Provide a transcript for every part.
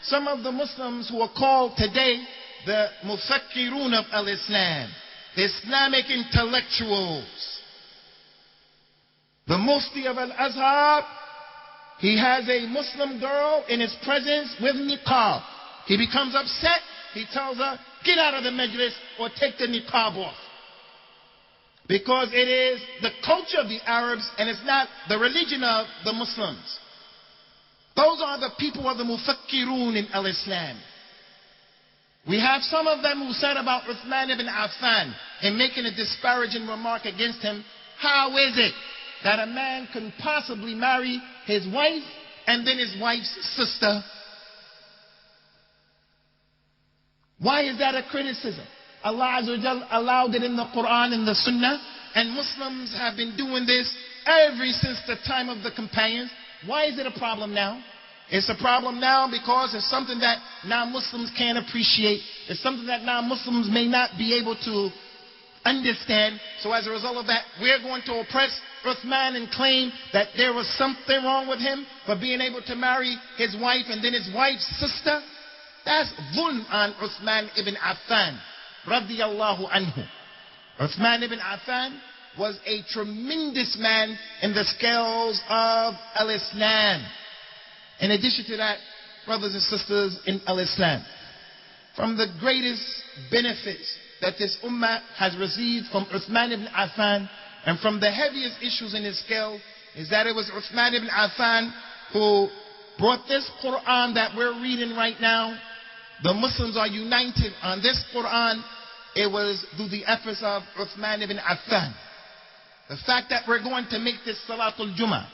some of the Muslims who are called today the Mufakkirun of al-Islam, the Islamic intellectuals. The Mufti of Al-Azhar, he has a Muslim girl in his presence with niqab. He becomes upset. He tells her, get out of the majlis or take the niqab off. Because it is the culture of the Arabs and it's not the religion of the Muslims. Those are the people of the Mufakkirun in al-Islam. We have some of them who said about Uthmaan ibn Affan in making a disparaging remark against him, how is it that a man can possibly marry his wife and then his wife's sister? Why is that a criticism? Allah Azza wa Jal allowed it in the Quran and the Sunnah, and Muslims have been doing this ever since the time of the companions. Why is it a problem now? It's a problem now because it's something that non-Muslims can't appreciate. It's something that non-Muslims may not be able to understand. So as a result of that, we're going to oppress Uthman and claim that there was something wrong with him for being able to marry his wife and then his wife's sister. That's dhulm on Uthman ibn Affan, RadiAlahuAnhu. Anhu. Uthman ibn Affan was a tremendous man in the scales of al-Islam. In addition to that, brothers and sisters in al-Islam, from the greatest benefits that this ummah has received from Uthman ibn Affan, and from the heaviest issues in his scale, is that it was Uthman ibn Affan who brought this Quran that we're reading right now. The Muslims are united on this Quran. It was through the efforts of Uthman ibn Affan. The fact that we're going to make this Salatul Jummah,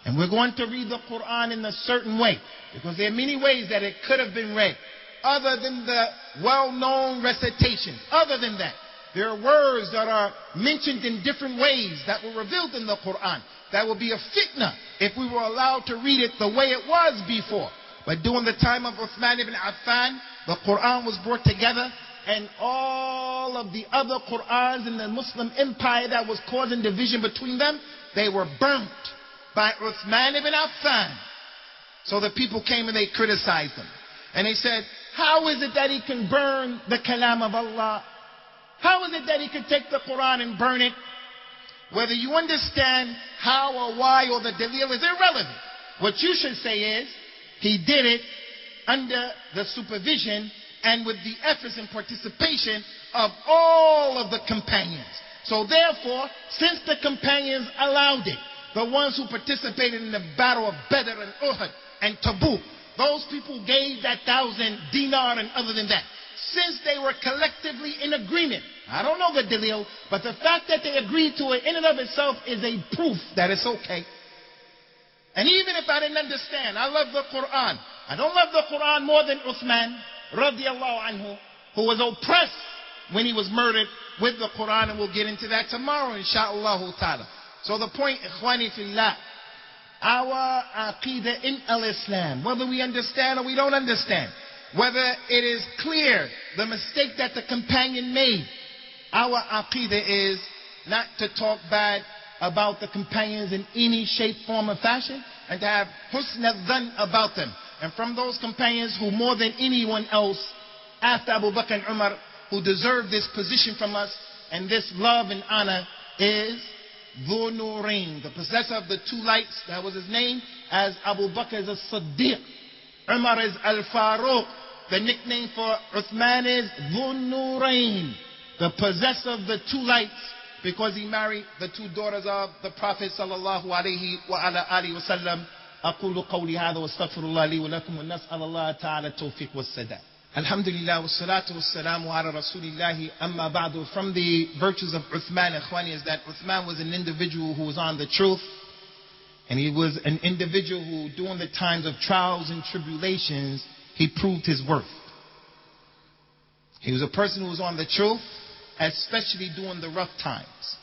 and we're going to read the Quran in a certain way, because there are many ways that it could have been read, other than the well-known recitation. Other than that, there are words that are mentioned in different ways that were revealed in the Quran that would be a fitna if we were allowed to read it the way it was before. But during the time of Uthman ibn Affan, the Quran was brought together, and all of the other Qur'ans in the Muslim empire that was causing division between them, they were burnt by Uthman ibn Affan. So the people came and they criticized him. And they said, how is it that he can burn the kalam of Allah? How is it that he can take the Quran and burn it? Whether you understand how or why or the dalil is irrelevant. What you should say is, he did it under the supervision and with the efforts and participation of all of the companions. So therefore, since the companions allowed it, the ones who participated in the battle of Badr and Uhud and Tabuk, those people gave that 1,000 dinar and other than that. Since they were collectively in agreement, I don't know the dalil, but the fact that they agreed to it in and of itself is a proof that it's okay. And even if I didn't understand, I love the Quran. I don't love the Quran more than Uthman, RadiAllahu Anhu, who was oppressed when he was murdered with the Quran, and we'll get into that tomorrow, inshaAllah ta'ala. So the point, ikhwani fillah, our aqidah in al-Islam, whether we understand or we don't understand, whether it is clear the mistake that the companion made, our aqidah is not to talk bad about the companions in any shape, form, or fashion, and to have husn al-dhan about them. And from those companions who more than anyone else, after Abu Bakr and Umar, who deserve this position from us and this love and honor, is Dhu Nurain, the possessor of the two lights. That was his name, as Abu Bakr is as-Siddiq, Umar is Al-Faruq. The nickname for Uthman is Dhu Nurain, the possessor of the two lights, because he married the two daughters of the Prophet sallallahu alayhi wa ala alihi wa sallam. أقول قولي هذا واستغفر الله لي ولكم ونسأل الله تعالى التوفيق والسداد. Alhamdulillah wassalatu wassalamu ala rasulillah amma ba'du. From the virtues of Uthman, ikhwani, is that Uthman was an individual who was on the truth, and he was an individual who, during the times of trials and tribulations, he proved his worth. He was a person who was on the truth, especially during the rough times.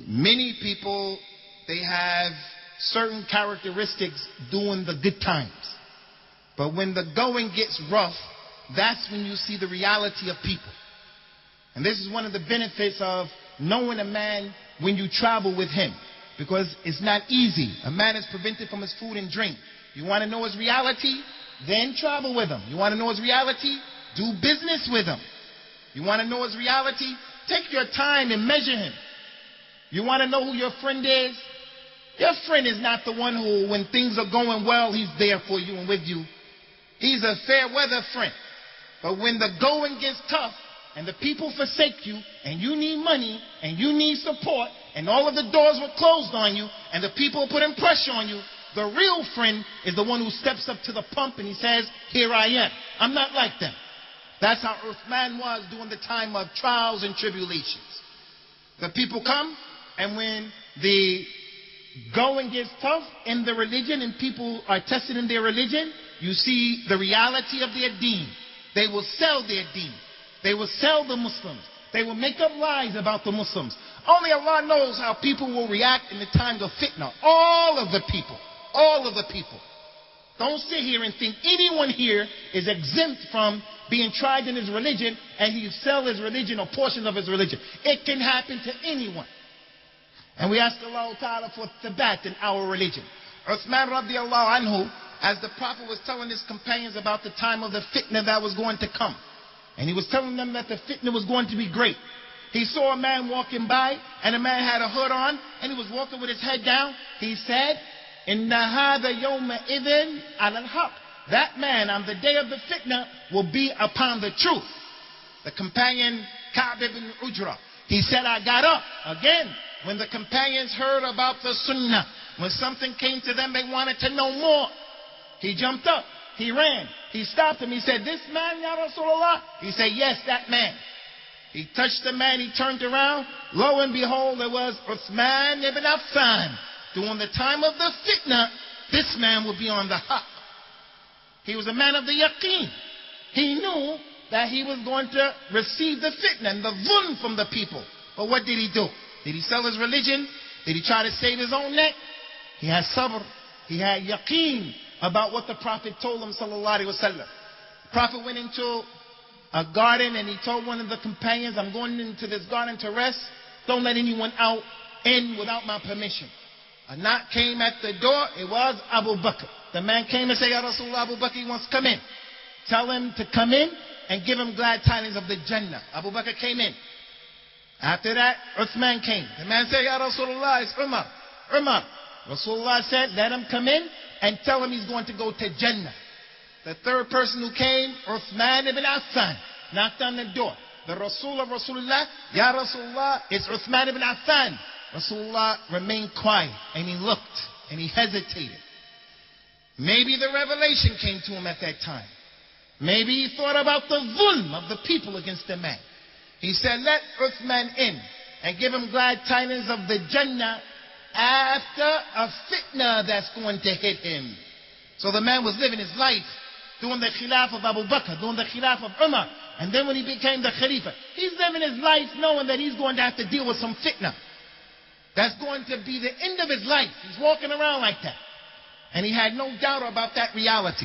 Many people, they have certain characteristics during the good times. But when the going gets rough, that's when you see the reality of people. And this is one of the benefits of knowing a man when you travel with him, because it's not easy. A man is prevented from his food and drink. You want to know his reality? then travel with him. You want to know his reality? Do business with him. You want to know his reality? Take your time and measure him. You want to know who your friend is? Your friend is not the one who, when things are going well, he's there for you and with you. He's a fair weather friend. But when the going gets tough, and the people forsake you, and you need money, and you need support, and all of the doors were closed on you, and the people are putting pressure on you, the real friend is the one who steps up to the pump and he says, here I am. I'm not like them. That's how Uthmaan was during the time of trials and tribulations. The people come, and when the going gets tough in the religion and people are tested in their religion, you see the reality of their deen. They will sell their deen. They will sell the Muslims. They will make up lies about the Muslims. Only Allah knows how people will react in the times of fitna. All of the people. All of the people. Don't sit here and think anyone here is exempt from being tried in his religion and he sell his religion or portions of his religion. It can happen to anyone. And we ask Allah Ta'ala for thabat in our religion. Uthmaan radiallahu anhu, as the Prophet was telling his companions about the time of the fitna that was going to come, and he was telling them that the fitna was going to be great. He saw a man walking by, and the man had a hood on, and he was walking with his head down. He said, Inna hadha yawma idhin ala al-haq. That man on the day of the fitna will be upon the truth. The companion Ka'b ibn Ujra, he said, I got up again. When the companions heard about the sunnah, when something came to them, they wanted to know more. He jumped up. He ran. He stopped him. He said, this man, Ya Rasulullah? He said, yes, that man. He touched the man. He turned around. Lo and behold, it was Uthmaan ibn Affan. During the time of the fitna, this man would be on the haq. He was a man of the yaqeen. He knew that he was going to receive the fitna and the dhulm from the people. But what did he do? Did he sell his religion? Did he try to save his own neck? He had sabr. He had yaqeen about what the Prophet told him, sallallahu alaihi wasallam. The Prophet went into a garden and he told one of the companions, I'm going into this garden to rest. Don't let anyone in without my permission. A knock came at the door. It was Abu Bakr. The man came and said, Ya Rasulullah, Abu Bakr, he wants to come in. Tell him to come in and give him glad tidings of the Jannah. Abu Bakr came in. After that, Uthmaan came. The man said, Ya Rasulullah, it's Umar. Umar. Rasulullah said, let him come in and tell him he's going to go to Jannah. The third person who came, Uthmaan ibn Affan, knocked on the door. The Rasul of Rasulullah, Ya Rasulullah, it's Uthmaan ibn Affan. Rasulullah remained quiet and he looked and he hesitated. Maybe the revelation came to him at that time. Maybe he thought about the dhulm of the people against the man. He said, let Uthmaan in and give him glad tidings of the Jannah after a fitna that's going to hit him. So the man was living his life doing the khilaf of Abu Bakr, doing the khilaf of Umar. And then when he became the Khalifa, he's living his life knowing that he's going to have to deal with some fitna. That's going to be the end of his life. He's walking around like that. And he had no doubt about that reality.